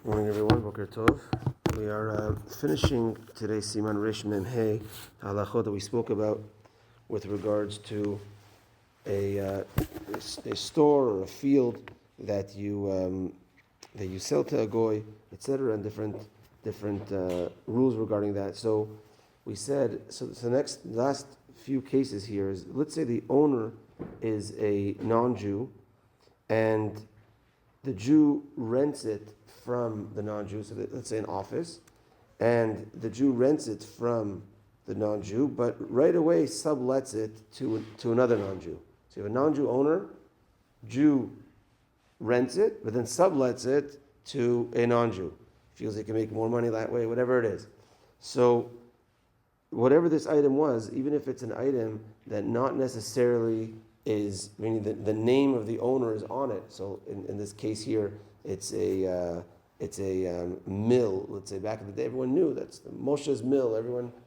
Morning, everyone. Boker Tov. We are finishing today's Siman Resh Mem Hey, Halachot that we spoke about with regards to a store or a field that you sell to a goy, etc., and different rules regarding that. So we said the last few cases here is, let's say the owner is a non-Jew and the Jew rents it from the non-Jew, so let's say an office, and the Jew rents it from the non-Jew, but right away sublets it to another non-Jew. So you have a non-Jew owner, Jew rents it, but then sublets it to a non-Jew. Feels he can make more money that way, whatever it is. So whatever this item was, even if it's an item that not necessarily is, meaning the name of the owner is on it. So in this case here, it's a mill. Let's say back in the day, everyone knew that's Moshe's mill.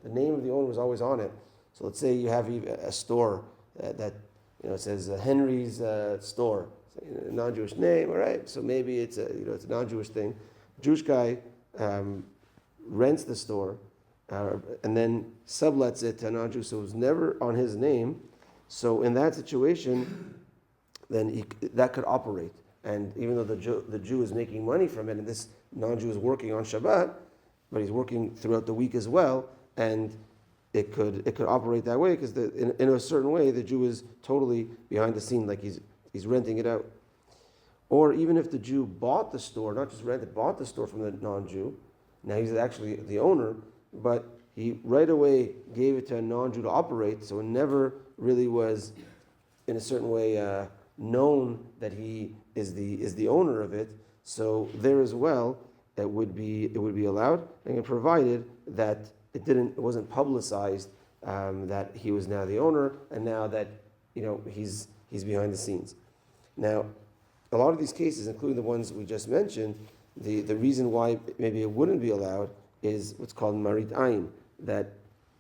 The name of the owner was always on it. So let's say you have a store that it says Henry's store, a non-Jewish name. All right, so maybe it's a non-Jewish thing. Jewish guy rents the store and then sublets it to a non-Jew, so it was never on his name. So in that situation, then that could operate. And even though the Jew is making money from it, and this non-Jew is working on Shabbat, but he's working throughout the week as well, and it could operate that way because in a certain way the Jew is totally behind the scene, like he's renting it out. Or even if the Jew bought the store, not just rented, bought the store from the non-Jew, now he's actually the owner, but he right away gave it to a non-Jew to operate, so it never really was, in a certain way, known that he is the owner of it. So there as well, it would be allowed, and provided that it wasn't publicized that he was now the owner, and now that he's behind the scenes. Now, a lot of these cases, including the ones we just mentioned, the reason why maybe it wouldn't be allowed is what's called marit ayin, that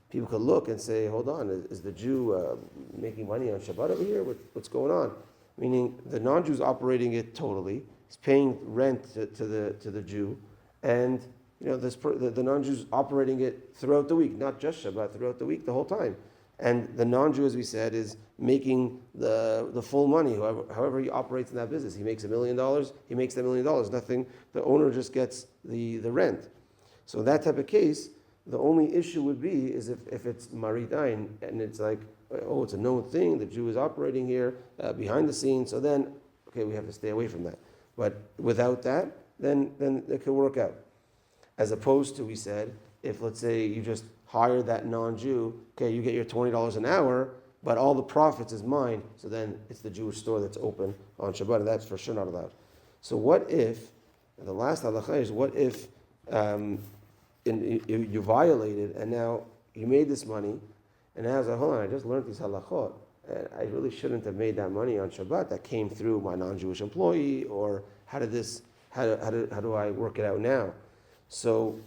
people could look and say, hold on, is the Jew making money on Shabbat over here? What's going on? Meaning the non-Jew's operating it totally. He's paying rent to the Jew, and the non-Jew's operating it throughout the week, not just Shabbat, throughout the week, the whole time. And the non-Jew, as we said, is making the full money. However he operates in that business, he makes $1 million. He makes that $1 million. Nothing. The owner just gets the rent. So in that type of case, the only issue would be is if it's marit ayin, and it's like, oh, it's a known thing, the Jew is operating here behind the scenes, so then, okay, we have to stay away from that. But without that, then it could work out. As opposed to, we said, if let's say you just hire that non-Jew, okay, you get your $20 an hour, but all the profits is mine, so then it's the Jewish store that's open on Shabbat, and that's for sure not allowed. So what if, the last halacha is, what if you violated, and now you made this money, and now I was like, hold on, I just learned these halachot, and I really shouldn't have made that money on Shabbat. That came through my non-Jewish employee, or how do I work it out now? So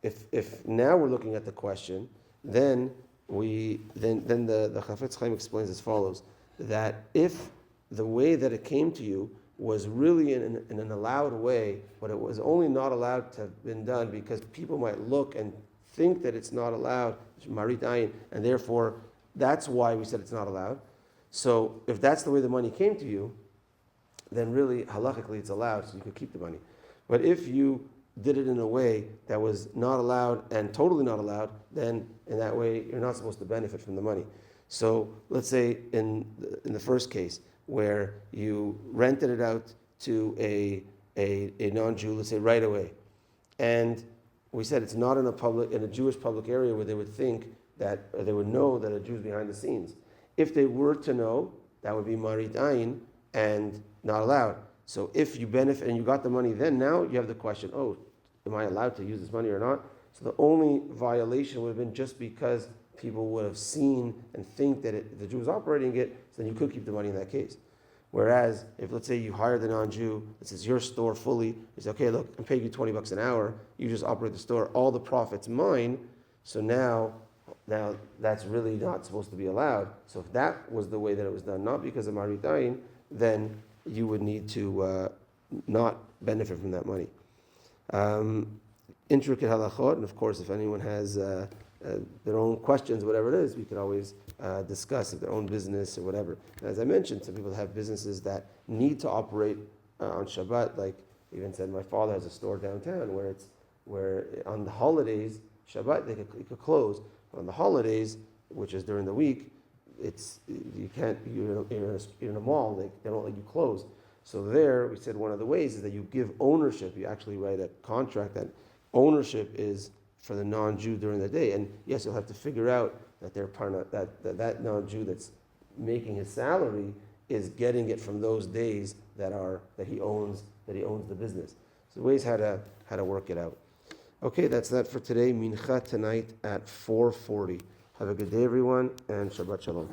if now we're looking at the question, then the Chafetz Chaim explains as follows, that if the way that it came to you was really in an allowed way, but it was only not allowed to have been done because people might look and think that it's not allowed, marit ayin, and therefore that's why we said it's not allowed. So if that's the way the money came to you, then really halachically it's allowed, so you could keep the money. But if you did it in a way that was not allowed and totally not allowed, then in that way you're not supposed to benefit from the money. So let's say in the first case where you rented it out to a non-Jew, let's say right away, and we said it's not in a Jewish public area where they would think that, or they would know that a Jew's behind the scenes. If they were to know, that would be marit ayin and not allowed. So if you benefit and you got the money, then now you have the question, oh, am I allowed to use this money or not? So the only violation would have been just because people would have seen and think that the Jew was operating it, so then you could keep the money in that case. Whereas if, let's say, you hire the non-Jew, this is your store fully, you say, okay, look, I'm paying you $20 an hour, you just operate the store, all the profit's mine, so now that's really not supposed to be allowed. So if that was the way that it was done, not because of marit ayin, then you would need to not benefit from that money. Intricate halachot, and of course, if anyone has their own questions, whatever it is, we could always discuss their own business or whatever. And as I mentioned, some people have businesses that need to operate on Shabbat. Like even said, my father has a store downtown where on the holidays, Shabbat it could close. But on the holidays, which is during the week, you can't. You're in a mall. They don't let you close. So there, we said one of the ways is that you give ownership. You actually write a contract that ownership is for the non-Jew during the day. And yes, you'll have to figure out that that non-Jew that's making his salary is getting it from those days that he owns the business. So ways how to work it out. Okay, that's that for today. Mincha tonight at 4:40. Have a good day, everyone, and Shabbat Shalom.